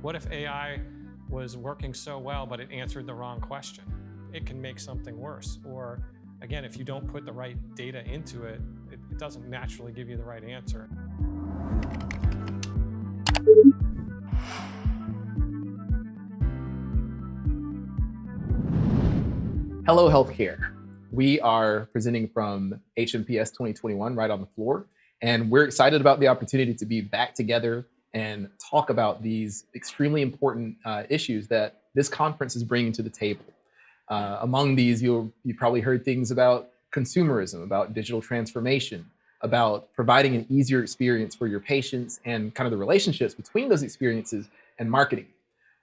What if AI was working so well, but it answered the wrong question? It can make something worse. Or again, if you don't put the right data into it, it doesn't naturally give you the right answer. Hello, healthcare. We are presenting from HMPS 2021 right on the floor, and we're excited about the opportunity to be back together and talk about these extremely important issues that this conference is bringing to the table. Among these, you probably heard things about consumerism, about digital transformation, about providing an easier experience for your patients and kind of the relationships between those experiences and marketing.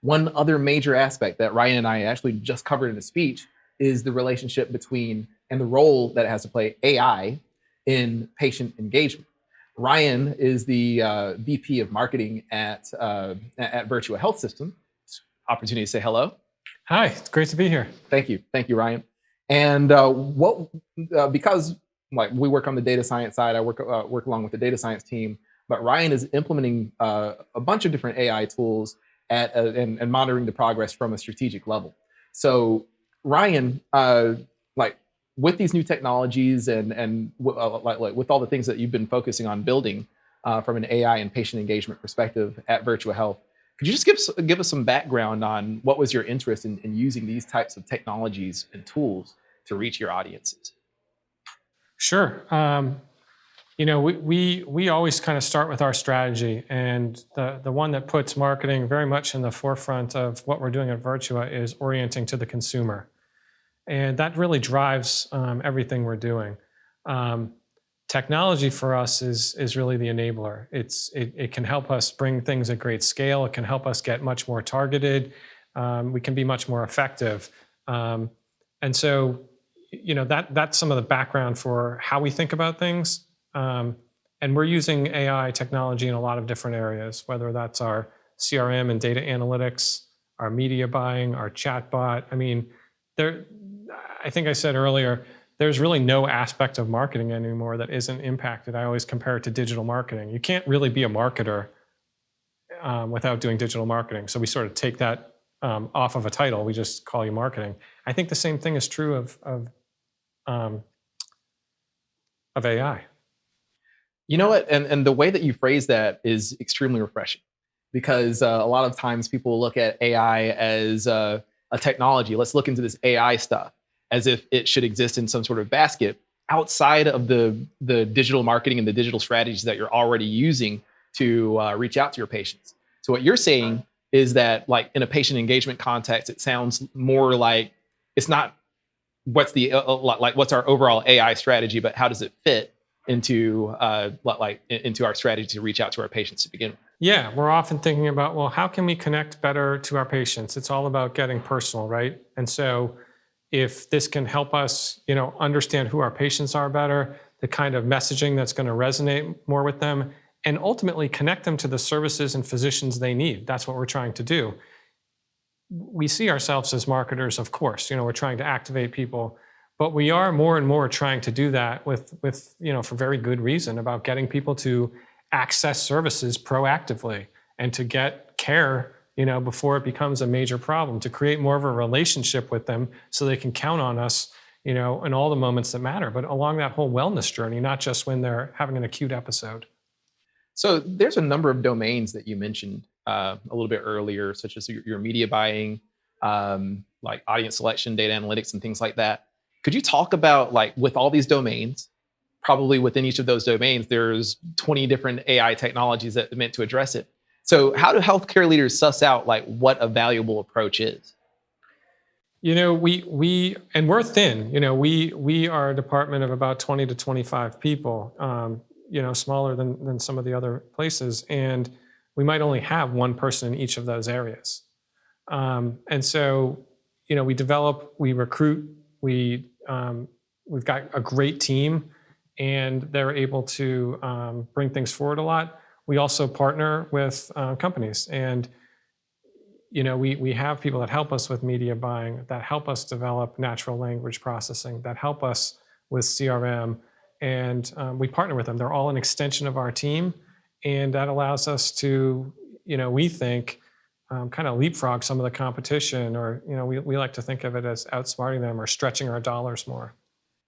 One other major aspect that Ryan and I actually just covered in a speech is the relationship between and the role that it has to play AI in patient engagement. Ryan is the VP of marketing at Virtua Health System. Opportunity to say hello. Hi, it's great to be here. Thank you, Ryan. And because we work on the data science side, I work along with the data science team. But Ryan is implementing a bunch of different AI tools and monitoring the progress from a strategic level. So Ryan, with these new technologies and with all the things that you've been focusing on building from an AI and patient engagement perspective at Virtua Health, could you just give us some background on what was your interest in using these types of technologies and tools to reach your audiences? Sure. We always kind of start with our strategy, and the one that puts marketing very much in the forefront of what we're doing at Virtua is orienting to the consumer. And that really drives everything we're doing. Technology for us is really the enabler. It can help us bring things at great scale. It can help us get much more targeted. We can be much more effective. And so, that's some of the background for how we think about things. And we're using AI technology in a lot of different areas, whether that's our CRM and data analytics, our media buying, our chatbot. I think I said earlier, there's really no aspect of marketing anymore that isn't impacted. I always compare it to digital marketing. You can't really be a marketer without doing digital marketing. So we sort of take that off of a title. We just call you marketing. I think the same thing is true of AI. You know what? And the way that you phrase that is extremely refreshing, because a lot of times people look at AI as a technology. Let's look into this AI stuff as if it should exist in some sort of basket outside of the digital marketing and the digital strategies that you're already using to reach out to your patients. So what you're saying is that, like, in a patient engagement context, it sounds more like it's not what's our overall AI strategy, but how does it fit into our strategy to reach out to our patients to begin with? Yeah, we're often thinking about, well, how can we connect better to our patients? It's all about getting personal, right? And so if this can help us, understand who our patients are better, the kind of messaging that's going to resonate more with them, and ultimately connect them to the services and physicians they need. That's what we're trying to do. We see ourselves as marketers, of course. We're trying to activate people, but we are more and more trying to do that with for very good reason, about getting people to access services proactively and to get care before it becomes a major problem, to create more of a relationship with them so they can count on us, in all the moments that matter, but along that whole wellness journey, not just when they're having an acute episode. So there's a number of domains that you mentioned a little bit earlier, such as your media buying, like audience selection, data analytics, and things like that. Could you talk about, with all these domains, probably within each of those domains, there's 20 different AI technologies that are meant to address it. So how do healthcare leaders suss out what a valuable approach is? We're thin. We are a department of about 20 to 25 people. Smaller than some of the other places, and we might only have one person in each of those areas. And so, we develop, we recruit, we've got a great team, and they're able to bring things forward a lot. We also partner with companies, and we have people that help us with media buying, that help us develop natural language processing, that help us with CRM, and we partner with them. They're all an extension of our team, and that allows us to, we think, kind of leapfrog some of the competition, or we like to think of it as outsmarting them or stretching our dollars more.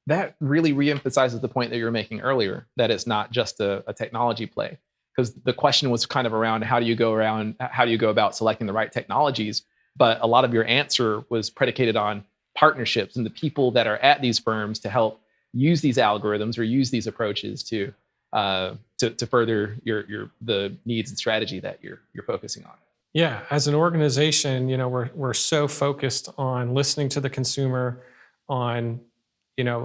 That really reemphasizes the point that you were making earlier, that it's not just a technology play. Because the question was kind of around how do you go about selecting the right technologies, but a lot of your answer was predicated on partnerships and the people that are at these firms to help use these algorithms or use these approaches to further the needs and strategy that you're focusing on. Yeah, as an organization, we're so focused on listening to the consumer, on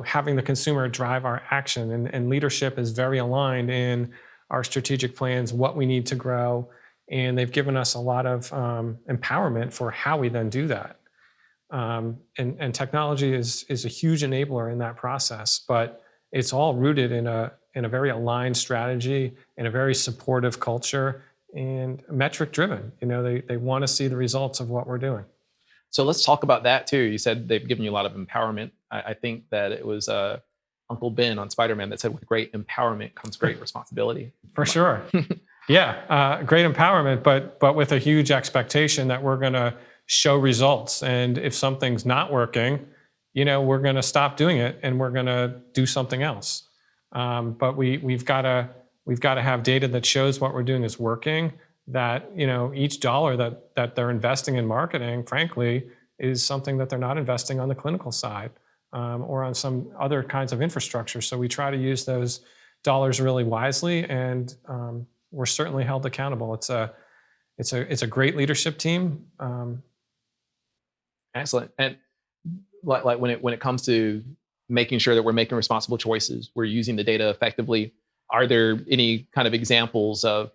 having the consumer drive our action, and leadership is very aligned in our strategic plans, what we need to grow, and they've given us a lot of empowerment for how we then do that. And technology is a huge enabler in that process, but it's all rooted in a very aligned strategy, in a very supportive culture, and metric driven. They want to see the results of what we're doing. So let's talk about that too. You said they've given you a lot of empowerment. I think that it was Uncle Ben on Spider-Man that said, with great empowerment comes great responsibility. For sure. Yeah, great empowerment, but with a huge expectation that we're going to show results. And if something's not working, we're going to stop doing it and we're going to do something else. But we've got to have data that shows what we're doing is working, that each dollar that they're investing in marketing, frankly, is something that they're not investing on the clinical side, or on some other kinds of infrastructure. So we try to use those dollars really wisely, and we're certainly held accountable. It's a great leadership team. Excellent. And like when it comes to making sure that we're making responsible choices, we're using the data effectively, are there any kind of examples of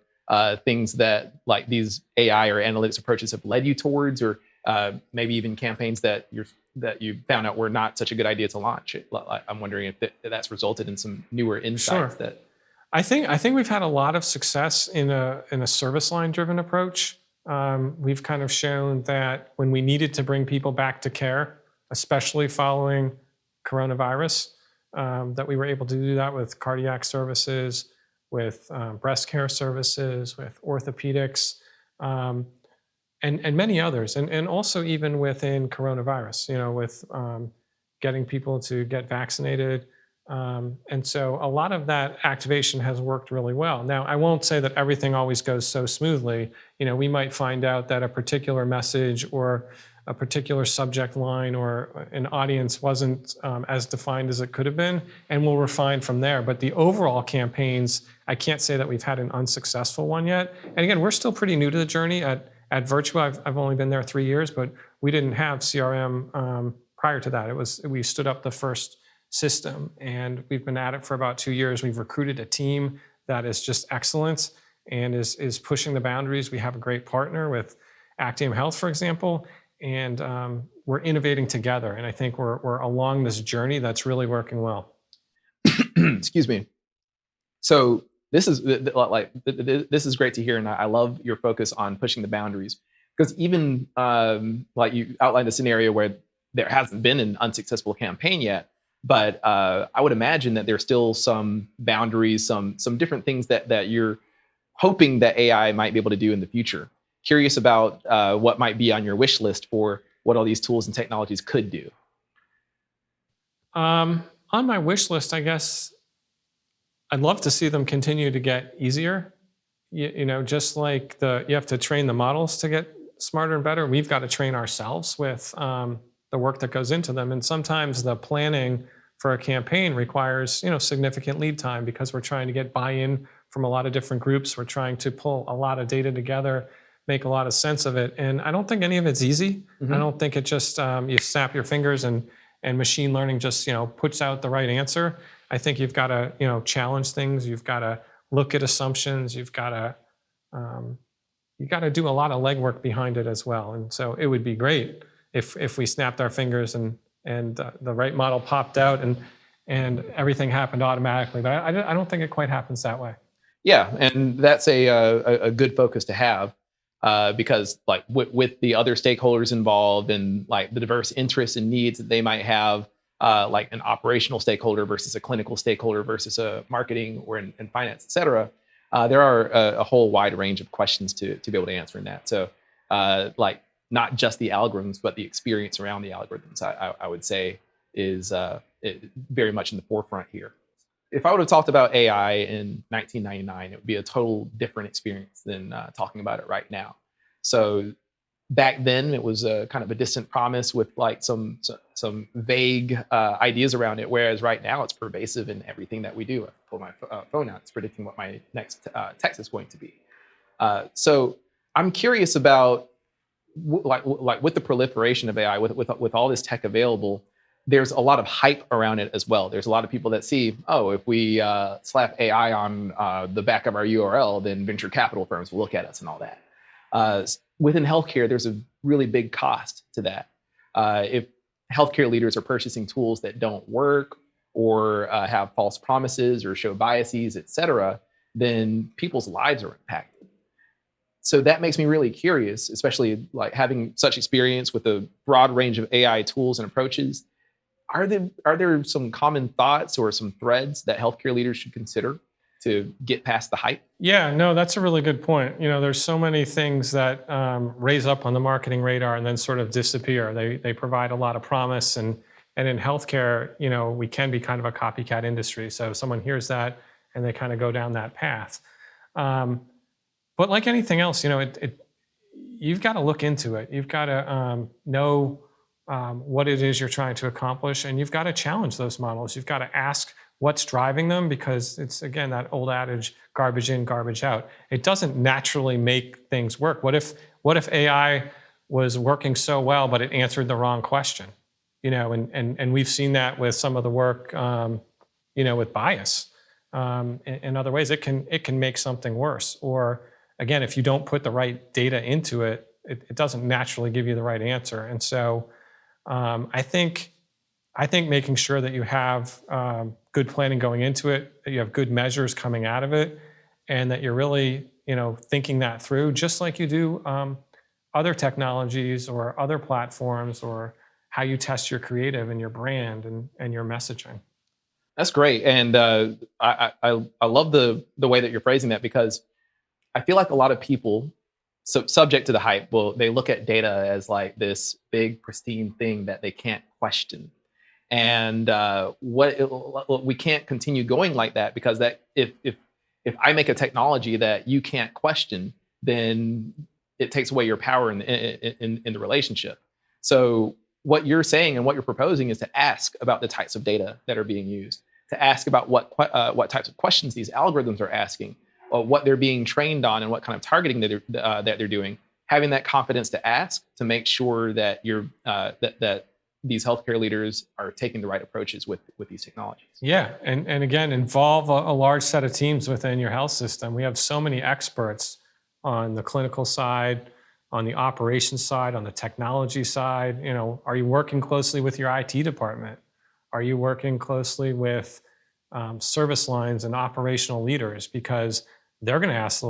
things that like these AI or analytics approaches have led you towards, or maybe even campaigns that you found out were not such a good idea to launch? I'm wondering if that's resulted in some newer insights. Sure. I think we've had a lot of success in a service line driven approach. We've kind of shown that when we needed to bring people back to care, especially following coronavirus, that we were able to do that with cardiac services, with breast care services, with orthopedics, and many others, and also even within coronavirus, with getting people to get vaccinated. And so a lot of that activation has worked really well. Now, I won't say that everything always goes so smoothly. We might find out that a particular message or a particular subject line or an audience wasn't as defined as it could have been, and we'll refine from there. But the overall campaigns, I can't say that we've had an unsuccessful one yet. And again, we're still pretty new to the journey at Virtua. I've only been there 3 years, but we didn't have CRM prior to that. We stood up the first system, and we've been at it for about 2 years. We've recruited a team that is just excellent and is pushing the boundaries. We have a great partner with Actium Health, for example, and we're innovating together. And I think we're along this journey that's really working well. Excuse me. So this is this is great to hear, and I love your focus on pushing the boundaries, because even like you outlined a scenario where there hasn't been an unsuccessful campaign yet, but I would imagine that there's still some boundaries, some different things that you're hoping that AI might be able to do in the future. Curious about what might be on your wish list for what all these tools and technologies could do. On my wish list, I guess I'd love to see them continue to get easier. Just like you have to train the models to get smarter and better, we've got to train ourselves with the work that goes into them. And sometimes the planning for a campaign requires, significant lead time, because we're trying to get buy-in from a lot of different groups. We're trying to pull a lot of data together, make a lot of sense of it. And I don't think any of it's easy. Mm-hmm. I don't think it just, you snap your fingers and machine learning just, puts out the right answer. I think you've got to, challenge things. You've got to look at assumptions. You've got to do a lot of legwork behind it as well. And so it would be great if we snapped our fingers and the right model popped out and everything happened automatically. But I don't think it quite happens that way. Yeah, and that's a good focus to have, because like with the other stakeholders involved and like the diverse interests and needs that they might have, like an operational stakeholder versus a clinical stakeholder versus a marketing or in finance, et cetera, there are a whole wide range of questions to be able to answer in that. So like not just the algorithms, but the experience around the algorithms, I would say is very much in the forefront here. If I would have talked about AI in 1999, it would be a total different experience than talking about it right now. So back then, it was a kind of a distant promise with like some vague ideas around it. Whereas right now, it's pervasive in everything that we do. I pull my phone out; it's predicting what my next text is going to be. So I'm curious about like with the proliferation of AI, with all this tech available, there's a lot of hype around it as well. There's a lot of people that see, oh, if we slap AI on the back of our URL, then venture capital firms will look at us and all that. Within healthcare, there's a really big cost to that. If healthcare leaders are purchasing tools that don't work or have false promises or show biases, et cetera, then people's lives are impacted. So that makes me really curious, especially like having such experience with a broad range of AI tools and approaches. Are there some common thoughts or some threads that healthcare leaders should consider to get past the hype? Yeah, no, that's a really good point. There's so many things that raise up on the marketing radar and then sort of disappear. They provide a lot of promise, and in healthcare, we can be kind of a copycat industry. So if someone hears that and they kind of go down that path. But like anything else, you've got to look into it. You've got to know what it is you're trying to accomplish, and you've got to challenge those models. You've got to ask what's driving them, because it's, again, that old adage, garbage in, garbage out. It doesn't naturally make things work. What if AI was working so well, but it answered the wrong question? And we've seen that with some of the work, with bias. In other ways, it can make something worse. Or again, if you don't put the right data into it, it doesn't naturally give you the right answer. And so I think making sure that you have good planning going into it, that you have good measures coming out of it, and that you're really, thinking that through, just like you do other technologies or other platforms, or how you test your creative and your brand and your messaging. That's great, and I love the way that you're phrasing that, because I feel like a lot of people, subject to the hype, they look at data as like this big pristine thing that they can't question. And we can't continue going like that, because that if I make a technology that you can't question, then it takes away your power in the relationship. So what you're saying and what you're proposing is to ask about the types of data that are being used, to ask about what types of questions these algorithms are asking, or what they're being trained on, and what kind of targeting that they're doing. Having that confidence to ask, to make sure that that these healthcare leaders are taking the right approaches with these technologies. Yeah, and again, involve a large set of teams within your health system. We have so many experts on the clinical side, on the operations side, on the technology side. Are you working closely with your IT department? Are you working closely with service lines and operational leaders? Because they're going to ask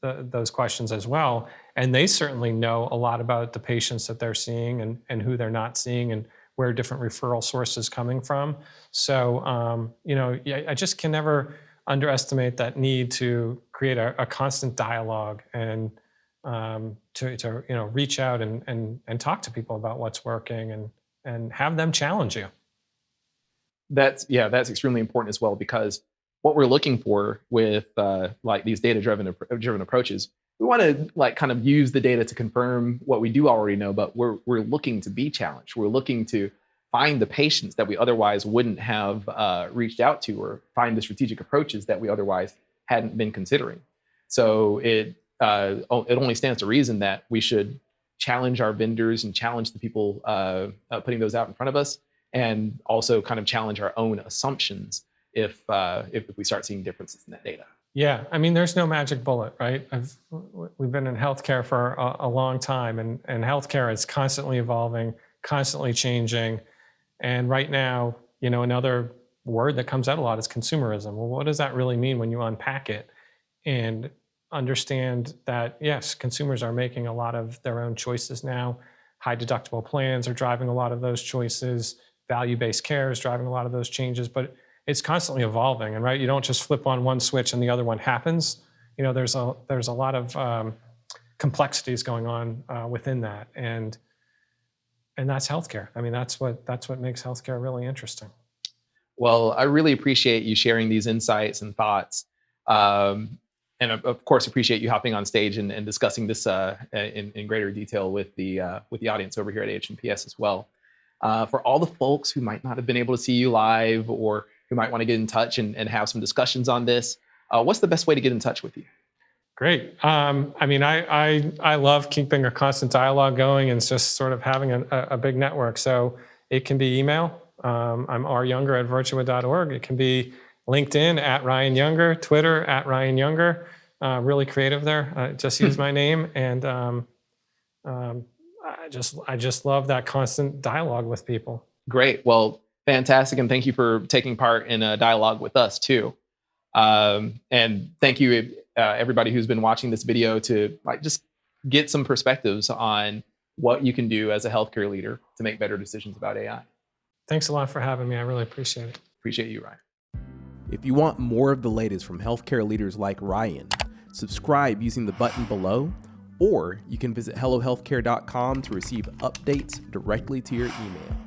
those questions as well. And they certainly know a lot about the patients that they're seeing, and who they're not seeing, and where different referral sources coming from. So, I just can never underestimate that need to create a constant dialogue, and to reach out and talk to people about what's working, and have them challenge you. That's extremely important as well, because what we're looking for with like these data-driven approaches, we want to like kind of use the data to confirm what we do already know, but we're looking to be challenged. We're looking to find the patients that we otherwise wouldn't have reached out to, or find the strategic approaches that we otherwise hadn't been considering. So it only stands to reason that we should challenge our vendors and challenge the people putting those out in front of us, and also kind of challenge our own assumptions if we start seeing differences in that data. Yeah, I mean, there's no magic bullet, right? We've been in healthcare for a long time, and healthcare is constantly evolving, constantly changing. And right now, another word that comes out a lot is consumerism. Well, what does that really mean when you unpack it and understand that, yes, consumers are making a lot of their own choices now. High deductible plans are driving a lot of those choices. Value-based care is driving a lot of those changes, but it's constantly evolving. And right, you don't just flip on one switch and the other one happens. There's a lot of complexities going on within that, and that's healthcare. I mean, that's what makes healthcare really interesting. Well, I really appreciate you sharing these insights and thoughts. And of course, appreciate you hopping on stage and discussing this in greater detail with the audience over here at HMPS as well. For all the folks who might not have been able to see you live or who might want to get in touch and have some discussions on this, what's the best way to get in touch with you? Great. I mean, I love keeping a constant dialogue going and just sort of having a big network. So it can be email. I'm ryounger@virtua.org. It can be LinkedIn @RyanYounger, Twitter @RyanYounger. Really creative there. Just use my name, and I just love that constant dialogue with people. Great. Well, fantastic, and thank you for taking part in a dialogue with us too. And thank you, everybody who's been watching this video, to just get some perspectives on what you can do as a healthcare leader to make better decisions about AI. Thanks a lot for having me. I really appreciate it. Appreciate you, Ryan. If you want more of the latest from healthcare leaders like Ryan, subscribe using the button below, or you can visit hellohealthcare.com to receive updates directly to your email.